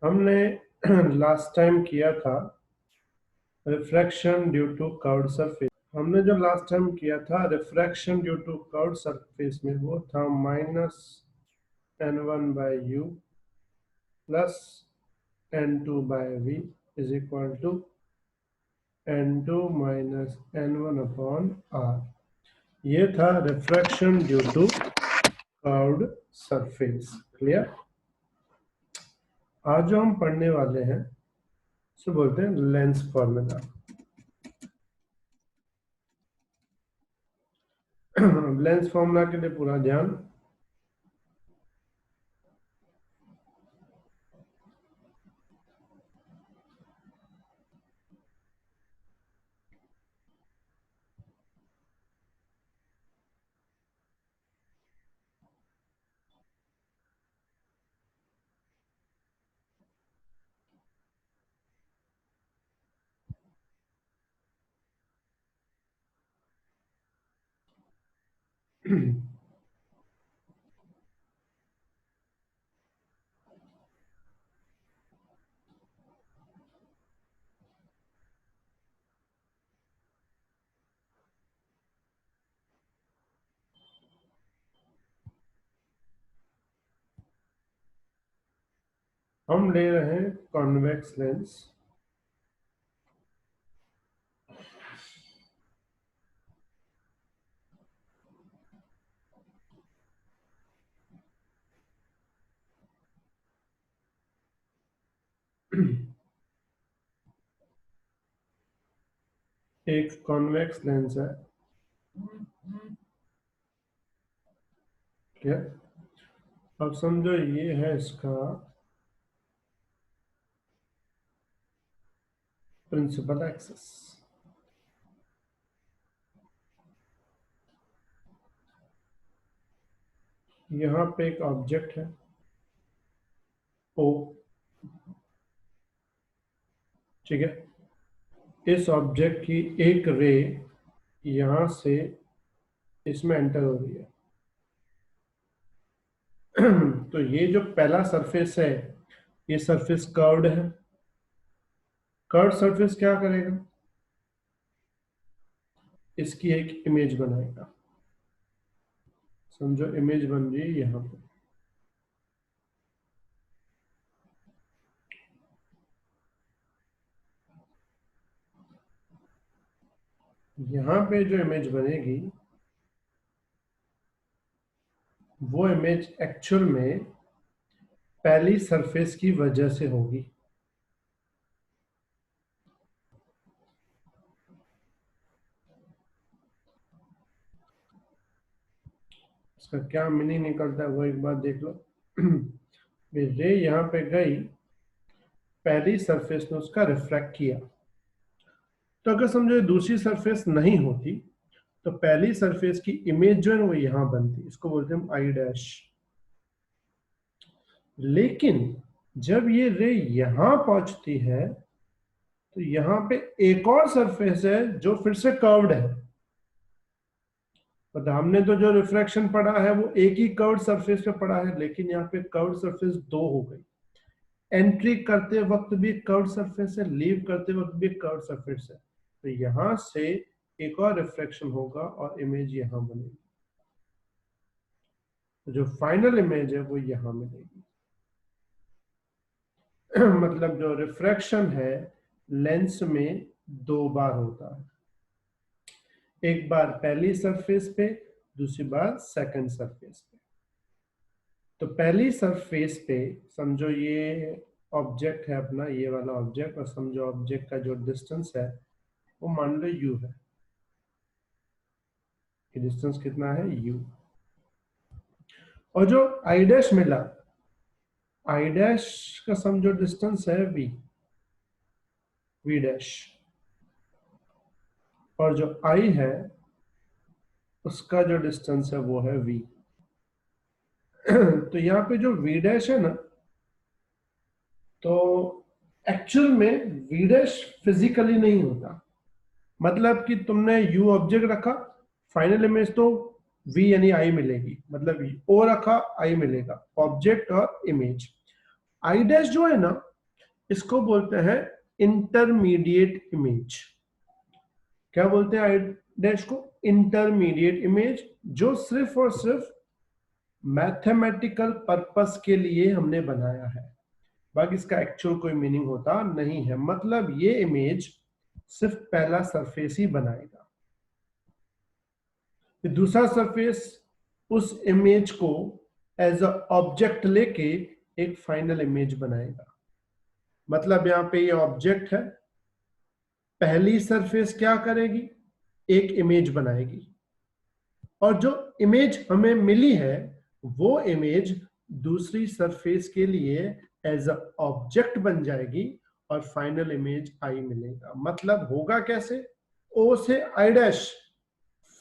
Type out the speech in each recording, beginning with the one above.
हमने last time किया था refraction due to curved surface. हमने जो लास्ट टाइम किया था refraction due to curved surface में वो था -n1/u plus n2/v is equal to n2 minus n1/r। ये था refraction due to curved surface. Clear? आज जो हम पढ़ने वाले हैं उसे बोलते हैं लेंस फॉर्मूला। लेंस फॉर्मूला के लिए पूरा ध्यान। हम ले रहे हैं कॉन्वेक्स लेंस। एक कॉन्वेक्स लेंस है। क्या? अब समझो ये है इसका प्रिंसिपल एक्सिस। यहाँ पे एक ऑब्जेक्ट है ओ, ठीक है। इस ऑब्जेक्ट की एक रे यहाँ से इसमें एंटर हो रही है। तो ये जो पहला सरफेस है ये सरफेस कर्व्ड है। कर्व्ड सरफेस क्या करेगा? इसकी एक इमेज बनाएगा। समझो इमेज बन रही है यहाँ पे। यहाँ पे जो इमेज बनेगी वो इमेज एक्चुअल में पहली सरफेस की वजह से होगी। इसका क्या मीनिंग निकलता है वो एक बार देख लो। रे यहाँ पे गई, पहली सरफेस ने उसका रिफ्रैक्ट किया। तो अगर समझो दूसरी सरफेस नहीं होती तो पहली सरफेस की इमेज जो है वो यहां बनती। इसको बोलते हैं आई डैश। लेकिन जब ये रे यहां पहुंचती है तो यहां पे एक और सरफेस है जो फिर से कर्व्ड है। मतलब हमने तो जो रिफ्रैक्शन पढ़ा है वो एक ही कर्व्ड सरफेस पे पढ़ा है, लेकिन यहाँ पे कर्व्ड सरफेस दो हो गई। एंट्री करते वक्त भी कर्व्ड सरफेस है, लीव करते वक्त भी कर्व्ड सरफेस है। तो यहां से एक और रिफ्लेक्शन होगा और इमेज यहां बनेगी। तो जो फाइनल इमेज है वो यहां मिलेगी। मतलब जो रिफ्रैक्शन है लेंस में दो बार होता है, एक बार पहली सरफेस पे, दूसरी बार सेकंड सरफेस पे। तो पहली सरफेस पे समझो ये ऑब्जेक्ट है अपना, ये वाला ऑब्जेक्ट, और समझो ऑब्जेक्ट का जो डिस्टेंस है वो मान लो u है। ये डिस्टेंस कितना है? u। और जो आई डैश मिला, आई डैश का समझो डिस्टेंस है v, v डैश, और जो i है उसका जो डिस्टेंस है वो है v। तो यहाँ पे जो v डैश है ना, तो एक्चुअल में v डैश फिजिकली नहीं होता। मतलब कि तुमने u ऑब्जेक्ट रखा, फाइनल इमेज तो v यानी i मिलेगी। मतलब o रखा, i मिलेगा, ऑब्जेक्ट और इमेज। i डैश जो है ना इसको बोलते हैं इंटरमीडिएट इमेज। क्या बोलते हैं आई डैश को? इंटरमीडिएट इमेज, जो सिर्फ और सिर्फ मैथमेटिकल पर्पस के लिए हमने बनाया है, बाकी इसका एक्चुअल कोई मीनिंग होता नहीं है। मतलब ये इमेज सिर्फ पहला सरफेस ही बनाएगा, दूसरा सरफेस उस इमेज को एज अ ऑब्जेक्ट लेके एक फाइनल इमेज बनाएगा। मतलब यहां पे ये ऑब्जेक्ट है, पहली सरफेस क्या करेगी? एक इमेज बनाएगी, और जो इमेज हमें मिली है वो इमेज दूसरी सरफेस के लिए एज अ ऑब्जेक्ट बन जाएगी और फाइनल इमेज आई मिलेगा। मतलब होगा कैसे? ओ से आई डैश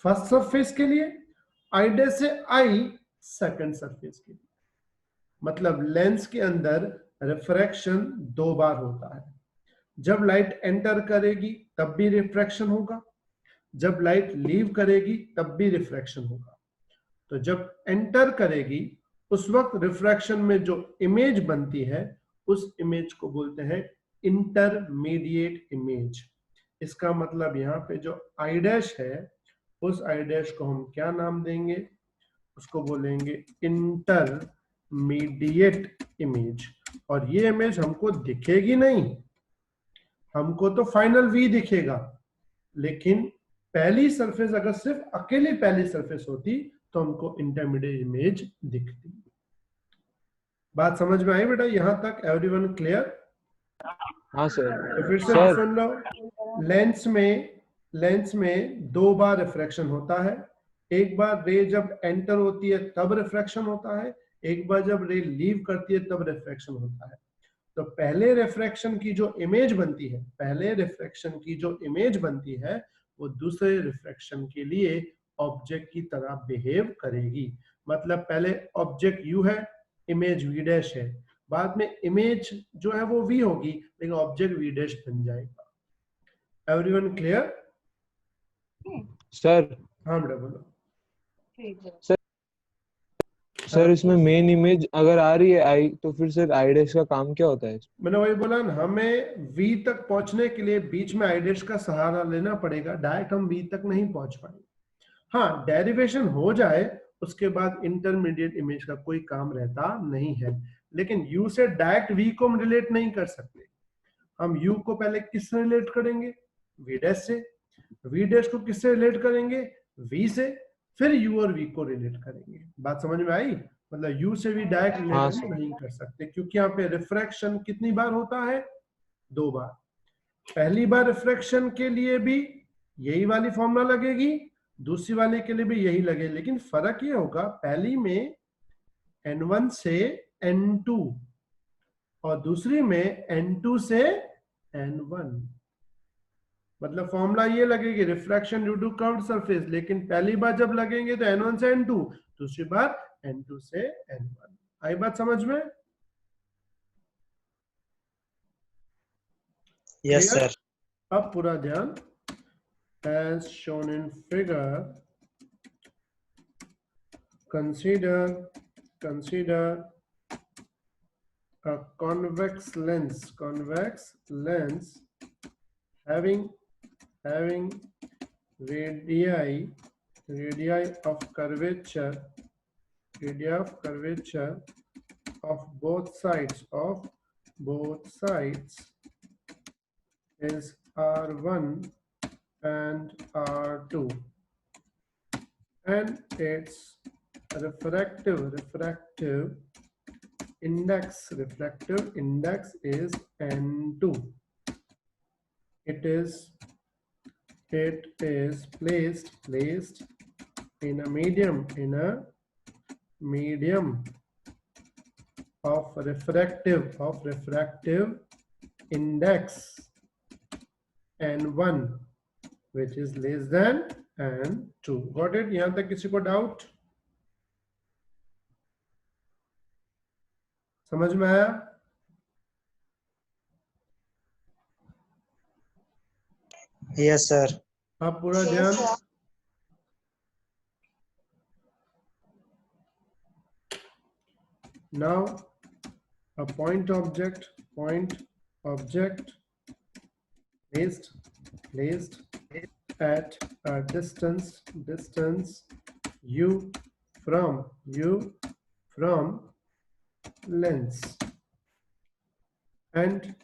फर्स्ट सरफेस के लिए, आई डैश से आई सेकंड सरफेस के लिए। मतलब लेंस के अंदर रिफ्रैक्शन दो बार होता है। जब लाइट एंटर करेगी तब भी रिफ्रैक्शन होगा, जब लाइट लीव करेगी तब भी रिफ्रैक्शन होगा। तो जब एंटर करेगी उस वक्त रिफ्रैक्शन में जो इमेज बनती है उस इमेज को बोलते हैं इंटरमीडिएट इमेज। इसका मतलब यहाँ पे जो आई डैश है उस आई डैश को हम क्या नाम देंगे? उसको बोलेंगे इंटरमीडिएट इमेज। और ये इमेज हमको दिखेगी नहीं, हमको तो फाइनल वी दिखेगा, लेकिन पहली सरफेस अगर सिर्फ अकेली पहली सरफेस होती तो हमको इंटरमीडिएट इमेज दिखती। बात समझ में आई बेटा? यहां तक एवरीवन क्लियर? हाँ सर। तो फिर से सर सुन लो, लेंस में दो बार रिफ्रैक्शन होता है। एक बार रे जब एंटर होती है तब रिफ्रैक्शन होता है, एक बार जब रे लीव करती है तब रिफ्रैक्शन होता है। तो पहले रिफ्रैक्शन की जो इमेज बनती है, पहले रिफ्रैक्शन की जो इमेज बनती है वो दूसरे रिफ्रैक्शन के लिए ऑब्जेक्ट की तरह बिहेव करेगी। मतलब पहले ऑब्जेक्ट यू है, इमेज वी डैश है, बाद में इमेज जो है वो वी होगी लेकिन ऑब्जेक्ट वी डैश बन जाएगा। Everyone clear? सर हाँ बेटा बोलो। सर सर हाँ, इसमें मेन इमेज अगर आ रही है आई, तो फिर सर आई डैश का काम क्या होता है? मैंने वही बोला ना, हमें वी तक पहुंचने के लिए बीच में आई डैश का सहारा लेना पड़ेगा, डायरेक्ट हम वी तक नहीं पहुंच पाएंगे। हाँ, डेरिवेशन हो जाए उसके बाद इंटरमीडिएट इमेज का कोई काम रहता नहीं है, लेकिन यू से डायरेक्ट वी को हम रिलेट नहीं कर सकते। हम यू को पहले किससे रिलेट करेंगे? वी डैश से। वी डैश को किससे रिलेट करेंगे? वी से। फिर यू और वी को रिलेट करेंगे। बात समझ में आई? मतलब यू से भी डायरेक्ट रिलेट हाँ हम सर। नहीं कर सकते, क्योंकि यहाँ पे रिफ्रैक्शन कितनी बार होता है? दो बार। पहली बार रिफ्रैक्शन के लिए भी यही वाली फॉर्मूला लगेगी, दूसरी वाले के लिए भी यही लगे, लेकिन फर्क ये होगा पहली में n1 से n2 और दूसरी में n2 से n1। मतलब फॉर्मूला ये लगेगी refraction due to curved surface, लेकिन पहली बार जब लगेंगे तो n1 से n2, दूसरी बार n2 से n1। आई बात समझ में? Yes sir. अब पूरा ध्यान, as shown in figure, consider a convex lens having radii of curvature of both sides is R1 and R2, and its refractive index is N2. It is placed in a medium of refractive index N1, which is less than N2. Got it? यहाँ तक किसी को doubt? समझ में आया? Yes sir. अब पूरा ध्यान, now a point object object placed at a distance u from lens, and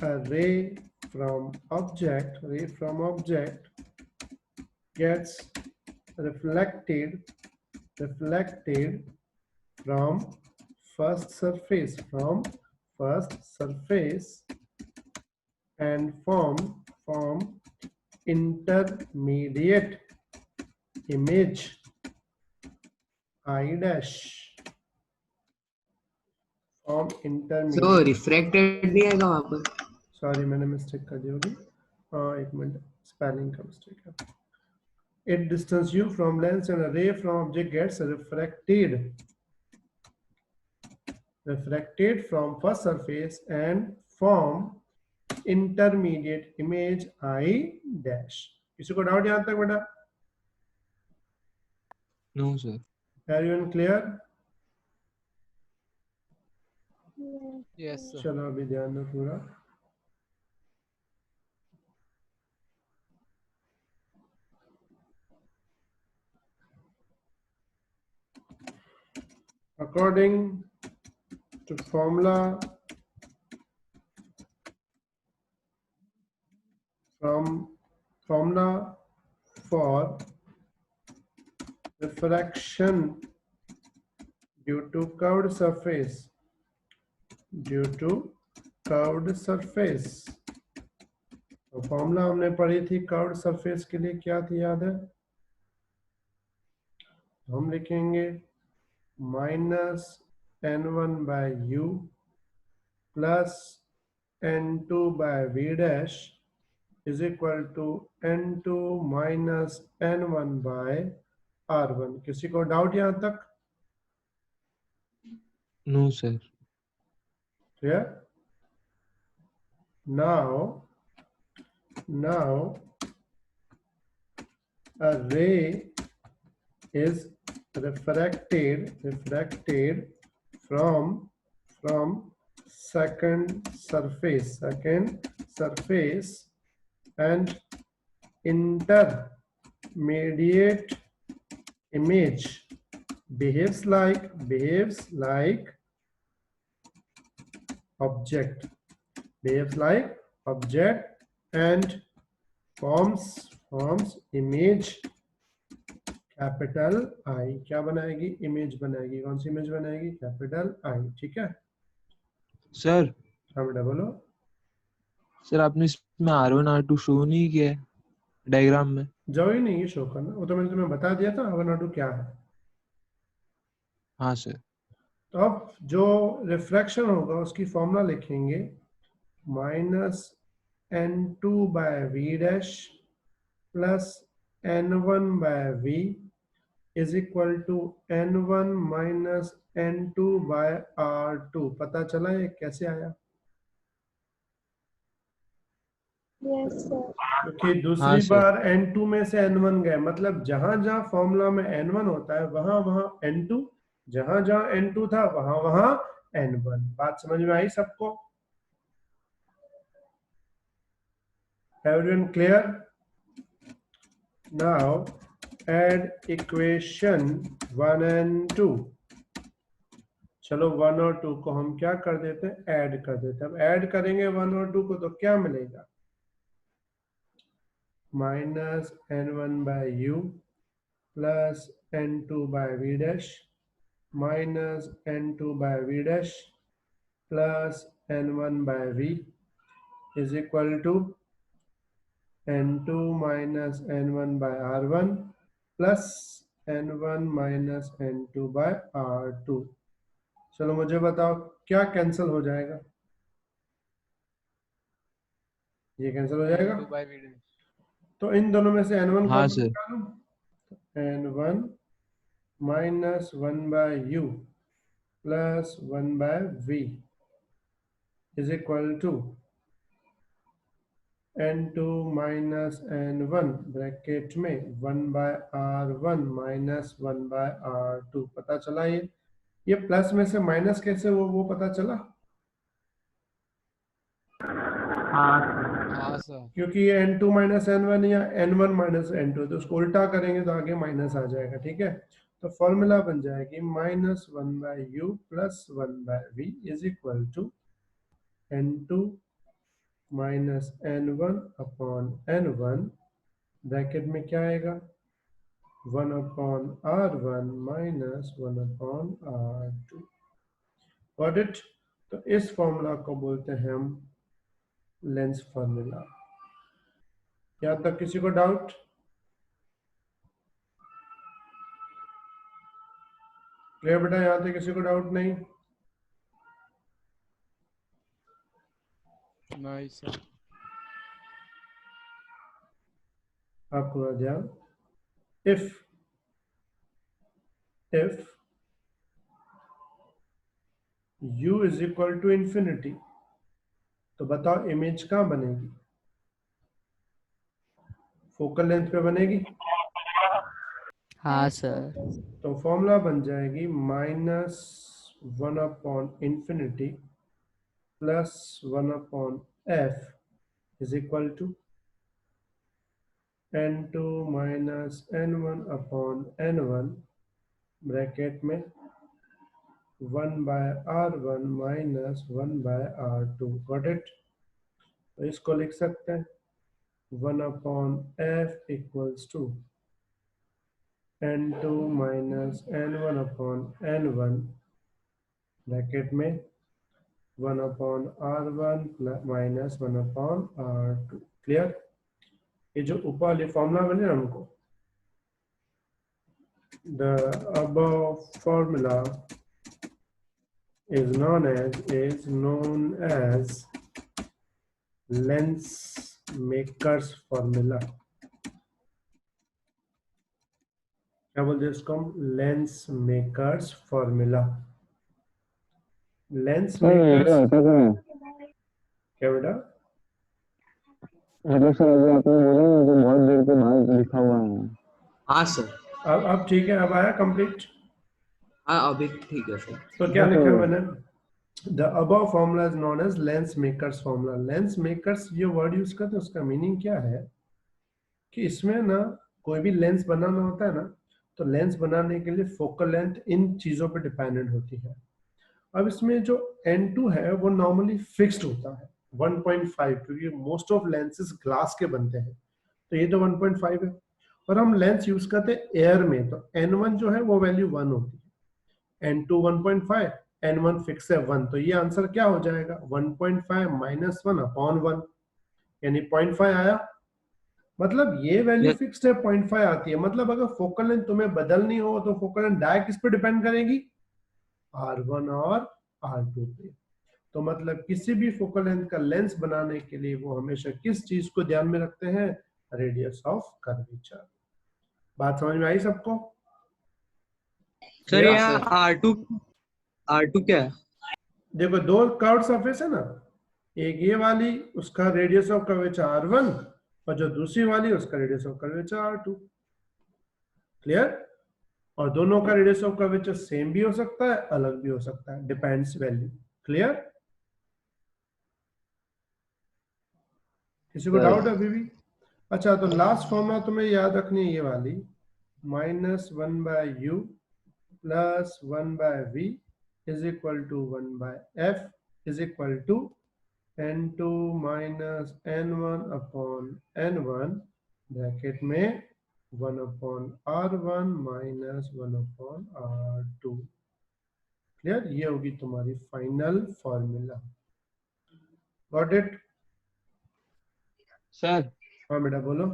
a ray from object gets reflected from first surface and form intermediate image I dash, form So intermediate. Refracted नहीं आएगा वहां पर? Sorry मैंने mistake कर दी होगी, हाँ एक minute, spelling का मिस्टेक है. At distance u from lens and a ray from object gets refracted from first surface and form intermediate image I dash. किसी को डाउट यहाँ तक बेटा? No, sir. Everyone clear? Yes, sir. चलो अभी ध्यान दो पूरा. According to formula for refraction due to curved surface, तो फॉर्मूला हमने पढ़ी थी कर्व्ड सरफेस के लिए, क्या थी याद है? हम लिखेंगे -n1/u plus n2/v dash is equal to n2 minus n1/r1. किसी को डाउट यहाँ तक? No, sir. Clear? Now a ray is refracted from second surface and intermediate image behaves like object and forms image capital I. क्या बनाएगी? Image बनाएगी. कौन सी image बनाएगी? Capital I. ठीक है सर? हाँ बेटा बोलो. सर आपने इसमें R1 R2 शो नहीं किया है डायग्राम में? जाओ ही नहीं शो करना, वो तो मैंने तुम्हें बता दिया था R1 R2 क्या है. हाँ सर. तो अब जो रिफ्रैक्शन होगा उसकी फॉर्मूला लिखेंगे -n2/v dash plus n1/v is equal to n1 minus n2/r2. पता चला ये कैसे आया? Yes, sir. क्योंकि दूसरी हाँ, सर. बार n2 में से n1 गए, मतलब जहां जहां फॉर्मूला में n1 होता है वहां वहां n2, जहां जहां n2 था वहां वहां n1. बात समझ में आई सबको? Everyone clear? Now add equation 1 and 2. चलो 1 और 2 को हम क्या कर देते हैं? ऐड कर देते हैं. अब ऐड करेंगे 1 और 2 को तो क्या मिलेगा? -n1/u plus n2/v dash minus n2/v dash plus n1/v is equal to n2 minus n1/r1 plus n1 minus n2/r2. चलो मुझे बताओ क्या कैंसिल हो जाएगा? ये कैंसिल हो जाएगा. तो इन दोनों में से n1 हाँ, को सर. निकालो. n1 minus 1/u plus 1/v is equal to n2 minus n1 bracket में 1/r1 minus 1/r2. पता चला ये प्लस में से माइनस कैसे वो पता चला? हाँ सर। क्योंकि ये n2 माइनस n1 या n1 माइनस n2, तो उसको उल्टा करेंगे तो आगे माइनस आ जाएगा, ठीक है। तो फॉर्मूला बन जाएगी minus 1/u plus 1/v is equal to n2 minus n1 upon n1, bracket में क्या आएगा 1 upon r1 minus 1 upon r2। Got it. तो इस फॉर्मूला को बोलते हैं हम लेंस फॉर्मूला। यहाँ तक किसी को डाउट? क्लियर बेटा, यहाँ तक किसी को डाउट नहीं? नहीं सर। आपको ध्यान, if u is equal to infinity, तो बताओ इमेज कहाँ बनेगी? फोकल लेंथ पे बनेगी। हाँ सर। तो फॉर्मूला बन जाएगी minus 1 upon infinity plus 1 upon f is equal to n2 minus n1 upon n1, bracket में 1/r1 minus 1/r2। Got it. तो इसको लिख सकते हैं 1 upon f equals to n2 minus n1 upon n1, bracket में 1 upon r1 minus 1 upon r2। Clear. ये जो ऊपर वाली फॉर्मूला बने हमको, the above formula is known as lens maker's formula। क्या बोलते हैं इसको हम? Lens makers formula. Lens makers क्या बेटा? मतलब सर अभी आपने बोला ना तो बहुत देर के बाद लिखा हुआ है। हाँ सर। अब ठीक है, अब आया कंप्लीट। हाँ अभी ठीक है सर। तो क्या लिखा है मैंने? The above formula is known as lens makers formula. Lens makers ये वर्ड यूज करते हैं, उसका मीनिंग क्या है कि इसमें ना कोई भी लेंस बनाना होता है ना, तो लेंस बनाने के लिए फोकल लेंथ इन चीजों पर डिपेंडेंट होती है। अब इसमें जो n2 है वो नॉर्मली फिक्स्ड होता है 1.5, क्योंकि मोस्ट ऑफ लेंसेज ग्लास के बनते हैं, तो ये तो 1.5 है। और हम लेंस यूज करते हैं एयर में, तो n1 जो है वो वैल्यू 1 होती है, n2 1.5, n1 फिक्स है 1, तो ये आंसर क्या हो जाएगा 1.5 माइनस 1 अपॉन 1, यानी 0.5 आया। मतलब ये वैल्यू Yes. फिक्स्ड है 0.5 आती है। मतलब अगर फोकल लेंथ तुम्हें बदलनी हो तो फोकल लेंथ डायरेक्ट किस पे डिपेंड करेगी? R1 और R2 पे। तो मतलब किसी भी फोकल लेंथ का लेंस बनाने के लिए वो हमेशा किस चीज को ध्यान में रखते हैं? Radius of curvature. बात समझ में आई सबको? सर यहाँ R2 क्या है? देखो दो कर्व सरफेस है ना, एक ये वाली, उसका रेडियस ऑफ कर्वेचर R1, और जो दूसरी वाली उसका radius of curvature R2। Clear. और दोनों का रेडियस ऑफ कर्वेचर सेम भी हो सकता है, अलग भी हो सकता है, डिपेंड्स वैल्यू। क्लियर। किसी को डाउट अभी भी? अच्छा, तो लास्ट फॉर्मूला तुम्हें याद रखनी है ये वाली, minus 1/u plus 1/v is equal to 1/f is equal to n2 minus n1 upon n1, bracket में 1 upon r1 minus 1 upon r2। Clear. ये होगी तुम्हारी final formula. Got it? Sir हाँ बेटा बोलो।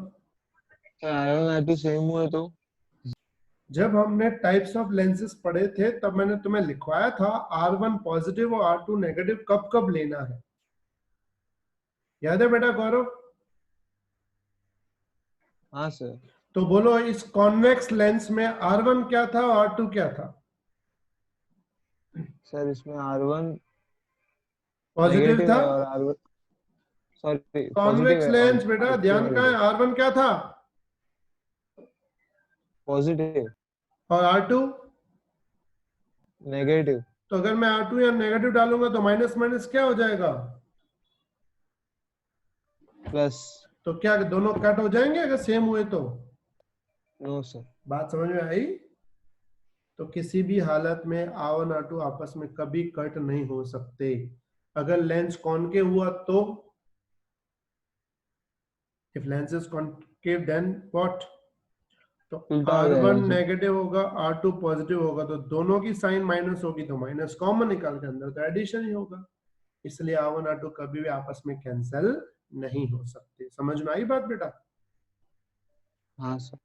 आर टू सेम हुए तो? जब हमने टाइप्स ऑफ लेंसेज पढ़े थे तब मैंने तुम्हें लिखवाया था R1 पॉजिटिव और R2 नेगेटिव कब कब लेना है। याद है बेटा गौरव? हाँ सर। तो बोलो इस कॉन्वेक्स लेंस में R1 क्या था और R2 क्या था? सर इसमें R1 पॉजिटिव नेगेटिव था। है और R1 सॉरी कॉन्वेक्स लेंस बेटा ध्यान का है, R1 क्या था? पॉजिटिव और R2 नेगेटिव। तो अगर मैं R2 या नेगेटिव डालूंगा तो माइनस माइनस क्या हो जाएगा? प्लस तो क्या दोनों कट हो जाएंगे अगर सेम हुए तो? No sir. बात समझ में आई? तो किसी भी हालत में R1 R2 आपस में कभी कट नहीं हो सकते। अगर लेंस कॉनकेव हुआ तो, if lens is concave then what? तो उल्टा हो जाएगा R1 सर। नेगेटिव होगा, R2 पॉजिटिव होगा, तो दोनों की साइन माइनस होगी तो माइनस कॉमन निकाल के अंदर तो एडिशन ही होगा। इसलिए R1 R2 कभी भी आपस में कैंसिल नहीं हो सकते। समझ में आई बात बेटा? हाँ सर।